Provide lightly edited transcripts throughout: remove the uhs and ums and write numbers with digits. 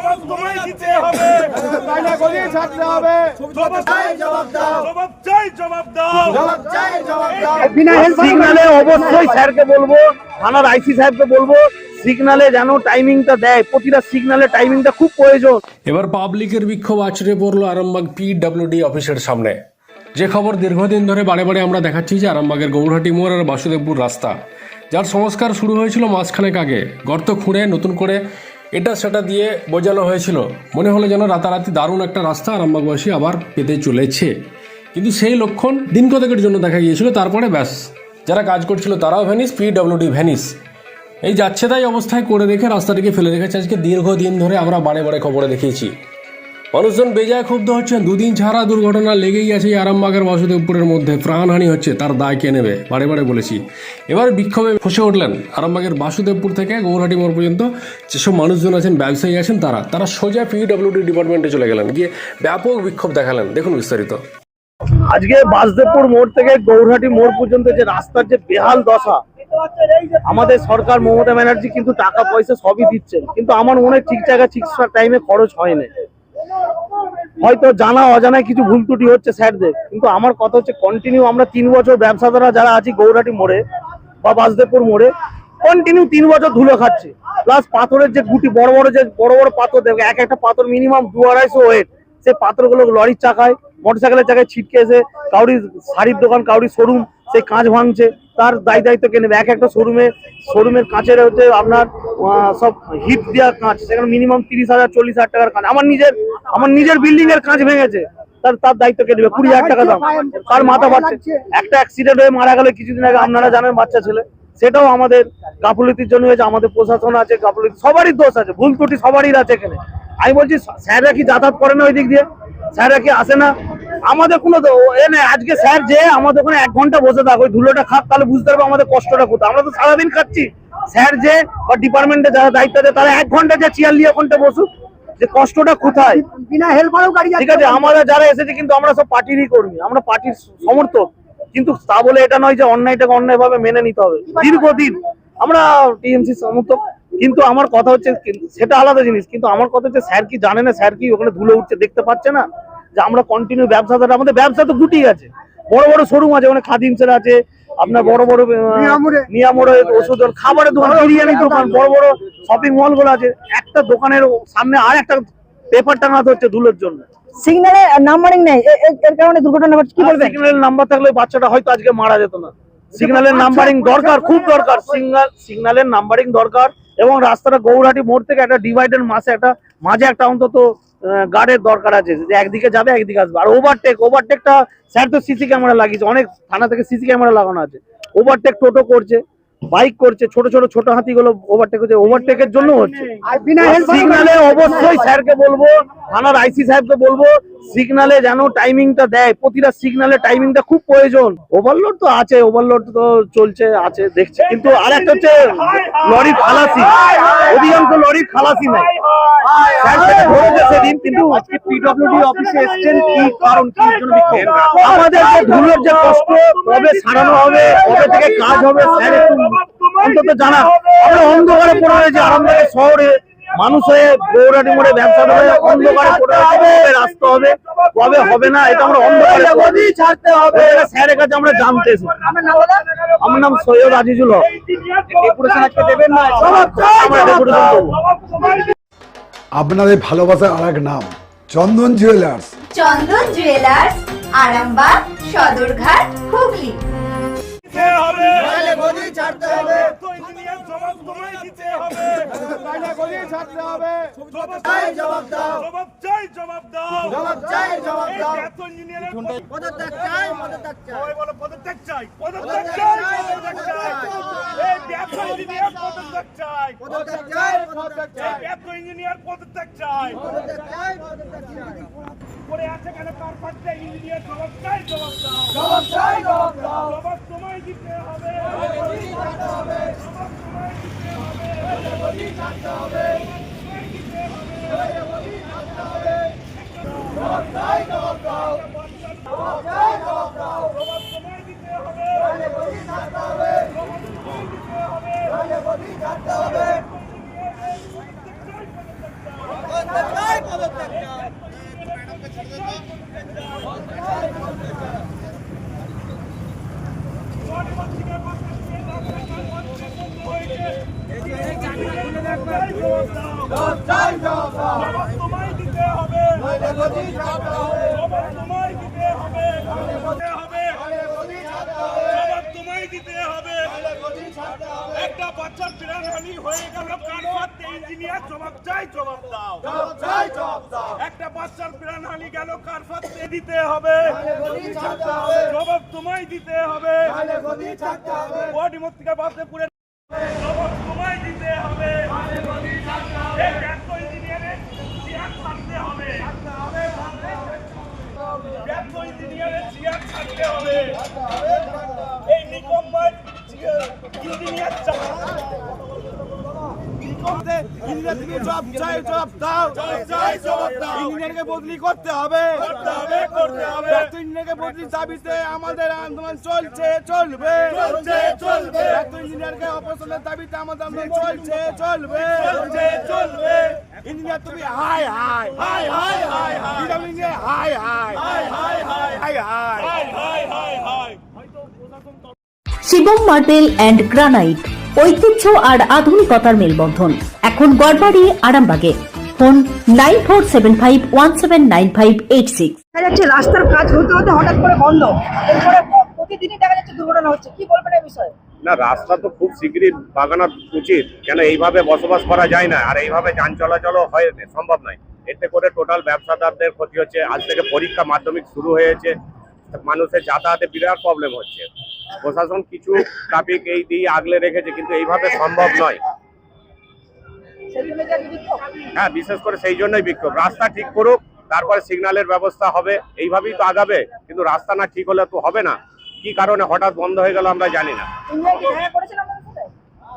জবাব তোমায় দিতে হবে, তাইলে গদি ছাড়তে হবে। জবাব চাই, জবাব দাও। জবাব চাই, জবাব দাও। জবাব চাই, জবাব দাও। বিনা সিগনালে অবশ্যই স্যারকে বলবো, থানার আইসি সাহেবকে বলবো, সিগনালে যেন টাইমিংটা দেয়, প্রতিটা সিগনালে টাইমিংটা খুব প্রয়োজন। এবার পাবলিকের বিক্ষোভ আছড়ে পড়লো আরামবাগ পিডব্লিউডি অফিসের সামনে। যে খবর দীর্ঘদিন ধরে বারে বারে আমরা দেখাচ্ছি যে আরামবাগের গৌরহাটি মোড় আর বাসুদেবপুর রাস্তা, যার সংস্কার শুরু হয়েছিল মাসখানেক আগে, গর্ত খুঁড়ে নতুন করে এটা সেটা দিয়ে বোঝানো হয়েছিল, মনে হলো যেন রাতারাতি দারুণ একটা রাস্তা আরামবাগবাসী আবার পেতে চলেছে। কিন্তু সেই লক্ষণ দিন কতকের জন্য দেখা গিয়েছিল, তারপরে ব্যাস, যারা কাজ করছিল তারাও ভ্যানিস, পিডব্লিউডি ভ্যানিস। এই যাচ্ছে তাই অবস্থায় করে রেখে রাস্তাটিকে ফেলে রেখেছে। আজকে দীর্ঘদিন ধরে আমরা বারে বারে খবরে দেখিয়েছি, মানুষজন বেজায় ক্ষুব্ধ হচ্ছেন। দুদিন ছাড়া দুর্ঘটনা লেগেই আছে আরামবাগের বাসুদেবপুরের মধ্যে, প্রাণহানি হচ্ছে, তার দায় কে নেবে, বারে বারে বলেছি। এবার বিক্ষোভে ফুঁসে উঠলেন আরামবাগের বাসুদেবপুর থেকে গৌরহাটি মোড় পর্যন্ত যেসব মানুষজন আছেন, ব্যবসায়ী আছেন, তারা সোজা পিডব্লিউডি ডিপার্টমেন্টে চলে গেলেন, গিয়ে ব্যাপক বিক্ষোভ দেখালেন। দেখুন বিস্তারিত। আজকে বাসুদেবপুর মোড় থেকে গৌরহাটি মোড় পর্যন্ত যে রাস্তার যে বেহাল দশা, আমাদের সরকার মমতা ব্যানার্জি কিন্তু টাকা পয়সা সবই দিচ্ছেন, কিন্তু আমার মনে হয় ঠিক জায়গায় ঠিক টাইমে খরচ হয়নি। হয়তো জানা অজানায় কিছু ভুল ত্রুটি হচ্ছে স্যারদের, কিন্তু আমার কথা হচ্ছে কন্টিনিউ আমরা 3 বছর ব্যবসাদাররা যারা আছি গৌরহাটি মোড়ে বা বাসুদেবপুর মোড়ে, কন্টিনিউ 3 বছর ধুলো খাচ্ছি। প্লাস পাথরের যে গুটি বড় বড় পাথর দেবে, এক একটা পাথর মিনিমাম 200-250 ওয়েট, সেই পাথরগুলো লরির চাকায়, মোটরসাইকেলের চাকায় ছিটকে এসে কাউরির শাড়ির দোকান, কাউরির শোরুম, সেই কাঁচ ভাঙছে, তার দায়িত্ব কে নেবে? এক একটা শোরুমের কাঁচের হচ্ছে আপনার সব হিট দেওয়া কাঁচ, সেখানে মিনিমাম 30,000-40,000 টাকার কাঁচ। আমার নিজের বিল্ডিং এর কাঁচ ভেঙেছে, তার দায়িত্ব কে নেবে? 20,000 টাকা দাম, তার মাথা বাড়ছে। একটা অ্যাক্সিডেন্ট হয়ে মারা গেল কিছুদিন আগে, আপনারা জানেন, বাচ্চা ছেলে, সেটাও আমাদের গাফলতির জন্য হয়েছে। আমাদের প্রশাসন আছে, গাফলতি, সবারই দোষ আছে, ভুল ত্রুটি সবারই আছে এখানে। আমি বলছি স্যাররা কি যাতায়াত করে না ওই দিক দিয়ে? স্যাররা কি আসে না? আমাদের কোনো আজকে স্যার যে আমাদের ওখানে 1 ঘন্টা বসে থাক, ওই ধুলোটা খাক, তাহলে বুঝতে পারবো আমাদের কষ্টটা কোথায়। আমরা তো সারাদিন খাচ্ছি। স্যার যে বা ডিপার্টমেন্টে যারা দায়িত্ব আছে তারা 1 ঘন্টা যে চেয়ার নিয়ে ওখানটা বসুক, যে কষ্টটা কোথায়। বিনা হেল্পারও গাড়ি, ঠিক আছে, আমরা যারা এসেছি কিন্তু আমরা সব পার্টিরই কর্মী, আমরা পার্টির সমর্থক, কিন্তু তা বলে এটা নয় যে অন্যায়টাকে অন্যায়ভাবে মেনে নিতে হবে। দীর্ঘদিন আমরা টিএমসি সমর্থক, কিন্তু আমার কথা হচ্ছে সেটা আলাদা জিনিস, কিন্তু আমার কথা হচ্ছে স্যার কি জানে না? স্যার কি ওখানে ধুলো উঠছে দেখতে পাচ্ছে না? যে আমরা কন্টিনিউ ব্যবসাদার, আমাদের ব্যবসা তো গুটি আছে, বড় বড় শোরুম আছে, ওখানে খাদিমসের আছে, আপনার বড় বড় নিয়ামোড়ে ওষুধ, খাবারের দোকান, বিরিয়ানি দোকান, বড় বড় শপিং মল গুলো আছে। একটা দোকানের সামনে আর একটা পেপার টাঙাতে হচ্ছে ধুলোর জন্য। সিগন্যালে নাম্বারিং নেই, এর কারণে দুর্ঘটনা ঘটছে। কি বলবেন? সিগন্যালের নাম্বার থাকলে বাচ্চাটা হয়তো আজকে মারা যেত না। সিগন্যালের নাম্বারিং দরকার, খুব দরকার, সিগন্যালের নাম্বারিং দরকার। এবং রাস্তাটা গৌরহাটি মোড় থেকে একটা ডিভাইডের মাঝে একটা অন্তত গার্ডের দরকার আছে, যে একদিকে যাবে একদিকে আসবে। আর ওভারটেকটা স্যার তো সিসি ক্যামেরা লাগিয়েছে, অনেক থানা থেকে সিসি ক্যামেরা লাগানো আছে। ওভারটেক টোটো করছে, বাইক করছে, ছোট হাতিগুলো ওভারটেক হচ্ছে, ওভারটেকের জন্য হচ্ছে। সিগন্যালে অবশ্যই স্যারকে বলবো, থানার আইসি সাহেবকে বলবো, সিগন্যালে যেন টাইমিংটা দেয়, প্রতিটা সিগন্যালে টাইমিংটা খুব প্রয়োজন। ওভারলোড তো আছে, ওভারলোড তো চলছে আছে দেখছি, কিন্তু আর একটা হচ্ছে লরির খালাসি, অধিকাংশ লরির খালাসি নাই। স্যার সেটা ধরেছে সেদিন, কিন্তু আজকে পিডব্লিউডি অফিসে এসেছেন কি কারণ, কি জন্য বিক্ষোভ? আমাদের যে ধুলোর যে কষ্ট, কবে সারানো হবে, কবে থেকে কাজ হবে, স্যার একটু অন্তত জানা। আমরা অন্ধকারে পড়ে রয়েছি আরামবাগের শহরে, মানুষ হয়ে গৌরহাটি মোড়ে ব্যবসাদার হয়ে অন্ধকারে পড়ে রয়েছে। কবে রাস্তা হবে, কবে হবে না, এটা আমরা অন্ধকারে ছাড়তে হবে, স্যারের কাছে আমরা জানতে এসেছি। আমার নাম সৈয়দ আজিজুল হক। ডেপুটেশন আজকে দেবেন না? আমরা ডেপুটেশন দেবো। আপনাদের ভালোবাসার আর এক নাম চন্দন জুয়েলার্স। চন্দন জুয়েলার্স, আরামবাগ, সদরঘাট, হুগলি। জবাব তোমায় দিতে হবে, তাইলে গদি ছাড়তে হবে। জবাব চাই, জবাব দাও। জবাব চাই, জবাব দাও। জবাব চাই, জবাব দাও। এত ইঞ্জিনিয়ারের পদত্যাগ চাই, পদত্যাগ চাই। ওই বলো পদত্যাগ চাই, পদত্যাগ চাই, পদত্যাগ চাই। এই ব্যর্থ ইঞ্জিনিয়ার পদত্যাগ চাই, পদত্যাগ চাই, পদত্যাগ চাই। ব্যর্থ ইঞ্জিনিয়ার পদত্যাগ চাই, পদত্যাগ চাই, পদত্যাগ চাই। পরে আছে কেন কারপাটটা ইঞ্জিনিয়ার? জবাব চাই, জবাব দাও। জবাব চাই, জবাব দাও। জবাব তোমায় দিতে হবে, গদি ছাড়তে হবে। জবাব তোমায় দিতে হবে, গদি ছাড়তে হবে। জবাব চাই, জবাব দাও। জবাব চাই, জবাব দাও। জবাব তোমায় দিতে হবে, গদি ছাড়তে হবে। জবাব তোমায় দিতে হবে, গদি ছাড়তে হবে। জবাব তোমায় দিতে হবে, জবাব তোমায় দিতে হবে, জবাব তোমায় দিতে হবে। একটা বাচ্চার প্রাণহানি হয়ে গেল কারফাতে ইঞ্জিনিয়ার, জবাব চাই, জবাব দাও। একটা বাচ্চার প্রাণহানি গেল কারফাতে দিতে হবে, জবাব তোমায় দিতে হবে। বডি মস্তিকা বাসদেবপুরে জবাব তোমায় দিতে হবে। এই ব্যর্থ ইঞ্জিনিয়ারের চেয়ার ছাড়তে হবে, ব্যর্থ ইঞ্জিনিয়ারের চেয়ার ছাড়তে হবে। এই নিকম্মা ইঞ্জিনিয়ার ইঞ্জিনিয়ারকে বদলি করতে হবে, ইঞ্জিনিয়ারকে বদলি দাবিতে আমাদের আন্দোলন চলছে, চলবে, ইঞ্জিনিয়ারকে অপারেশনের দাবিতে আমাদের আন্দোলন চলছে, চলবে, ইঞ্জিনিয়ার তুমি high high high high high high high high high high high high. Shivam marble and granite, ঐতিহ্য আর আধুনিকতার মেলবন্ধন, এখন গড়বাড়ি আরামবাগে। ফোন 9475179586। দেখা যাচ্ছে রাস্তার কাজ হতে হতে হঠাৎ করে বন্ধ, এরপরে প্রতিদিনই দেখা যাচ্ছে দুর্ঘটনা হচ্ছে, কি বলবেন এই বিষয়ে? না, রাস্তা তো খুব শীঘ্রই বাগানো উচিত, কেন এইভাবে বসবাস করা যায় না, আর এইভাবে যান চলাচলও হয় সম্ভব নয়। এতে করে টোটাল ব্যবসাদারদের ক্ষতি হচ্ছে। আজ থেকে পরীক্ষা মাধ্যমিক শুরু হয়েছে, মানুষের যাতায়াতে বিরাট প্রবলেম হচ্ছে। প্রশাসন কিছু ট্রাফিক এই দিয়ে আগলে রেখেছে, কিন্তু এইভাবে সম্ভব নয়। হ্যাঁ, বিশেষ করে সেই জন্যই বিক্ষোভ। রাস্তা ঠিক করুক, তারপরে সিগন্যালের ব্যবস্থা হবে, এইভাবেই তো আগাবে। কিন্তু রাস্তা না ঠিক হলে তো হবে না। কি কারণে হঠাৎ বন্ধ হয়ে গেল আমরা জানি না।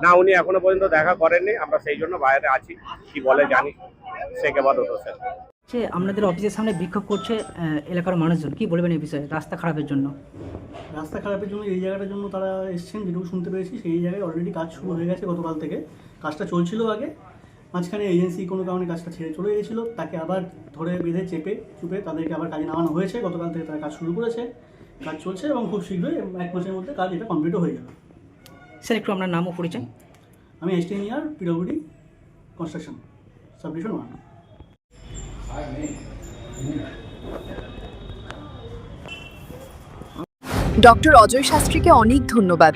না, উনি এখনো পর্যন্ত দেখা করেননি, আমরা সেই জন্য বাইরে আছি। কি বলে জানি, সে কেবাদ হতো স্যার। আপনাদের অফিসের সামনে বিক্ষোভ করছে এলাকার মানুষজন, কি বলবেন এই বিষয়ে? রাস্তা খারাপের জন্য, রাস্তা খারাপের জন্য এই জায়গাটার জন্য তারা এসছেন, যেটুকু শুনতে পেরেছি সেই জায়গায় অলরেডি কাজ শুরু হয়ে গেছে গতকাল থেকে। কাজটা চলছিল আগে, মাঝখানে এজেন্সি কোনো কারণে কাজটা ছেড়ে চলে গিয়েছিলো, তাকে আবার ধরে বেঁধে চুপে তাদেরকে আবার কাজে নামানো হয়েছে। গতকাল থেকে তারা কাজ শুরু করেছে, কাজ চলছে এবং খুব শীঘ্রই 1 মাসের মধ্যে কাজ এটা কমপ্লিটও হয়ে যাবে। স্যার একটু আপনার নামও পরিচয়? আমি S T engineer, PWD construction, subdivision 1। Doctor Ajay শাস্ত্রীকে অনেক ধন্যবাদ।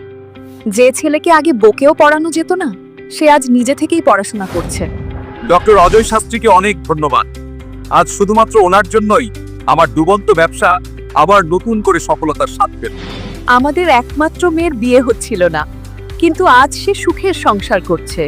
যে ছেলেকে আগে বকেও পড়ানো যেত না, সে আজ নিজে থেকেই পড়াশোনা করছে। ডক্টর অজয় শাস্ত্রীকে অনেক ধন্যবাদ। আজ শুধুমাত্র ওনার জন্যই আমার ডুবন্ত ব্যবসা আবার নতুন করে সফলতার স্বাদ পেল। আমাদের একমাত্র মেয়ের বিয়ে হচ্ছিল না, কিন্তু আজ সে সুখের সংসার করছে।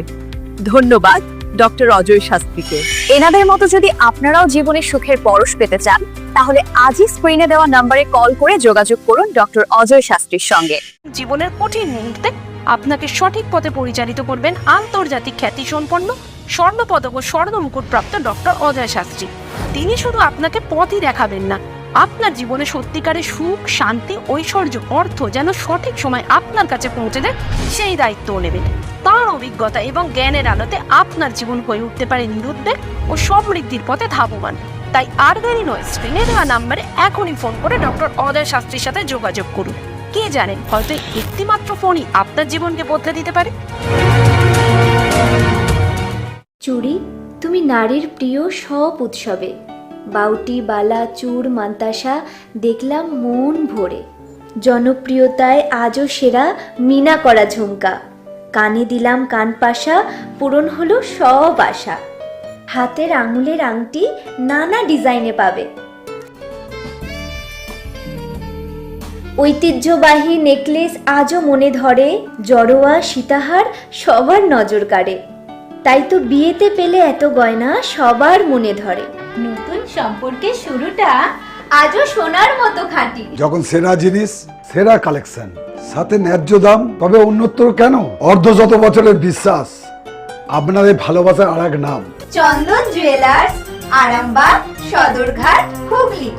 ধন্যবাদ ডক্টর অজয় শাস্ত্রীকে। এনাদের মতো যদি আপনারাও জীবনে সুখের পরশ পেতে চান, তাহলে আজই স্ক্রিনে দেওয়া নম্বরে কল করে যোগাযোগ করুন ডক্টর অজয় শাস্ত্রীর সঙ্গে। জীবনের কঠিন মুহূর্তে আপনাকে সঠিক পথে পরিচালিত করবেন আন্তর্জাতিক খ্যাতিসম্পন্ন স্বর্ণপদক ও স্বর্ণ মুকুট প্রাপ্ত ডক্টর অজয় শাস্ত্রী। তিনি শুধু আপনাকে পথই দেখাবেন না, আপনার জীবনে সত্যিকারের সুখ, শান্তি, ঐশ্বর্য, অর্থ যেন সঠিক সময় আপনার কাছে পৌঁছে দেয়, সেই দায়িত্বও নেবেন। তার অভিজ্ঞতা এবং জ্ঞানের আলোতে আপনার জীবন হয়ে উঠতে পারে নিরুদ্বেগ ও সমৃদ্ধির পথে ধাবমান। তাই আর দেরি নয়, স্ক্রিনে দেওয়া নাম্বারে এখনই ফোন করে ডক্টর অজয় শাস্ত্রীর সাথে যোগাযোগ করুন। কে জানেন, হয়তো একটি মাত্র ফোনই আপনার জীবনকে বদলে দিতে পারে। চুড়ি, তুমি নারীর প্রিয় সব উৎসবে। বাউটি, বালা, চূড়, মান্তাসা দেখলাম মন ভরে। জনপ্রিয়তায় আজও সেরা মিনা করা ঝুমকা। কানে দিলাম কানপাশা, পূরণ হলো সব আশা। হাতের আঙুলের আংটি নানা ডিজাইনে পাবে। ঐতিহ্যবাহী নেকলেস আজও মনে ধরে। জড়োয়া, সীতাহার সবার নজর কাড়ে। তাই তো বিয়েতে পেলে এত গয়না সবার মনে ধরে। নতুন সম্পর্কের শুরুটা আজও সোনার মতো খাঁটি। যখন সেরা জিনিস, সেরা কালেকশন, সাথে ন্যায্য দাম, তবে উন্নতর কেন? অর্ধশত বছরের বিশ্বাস, আপনাদের ভালোবাসার আর এক নাম চন্দন জুয়েলার্স, আরামবাগ, সদরঘাট, হুগলি।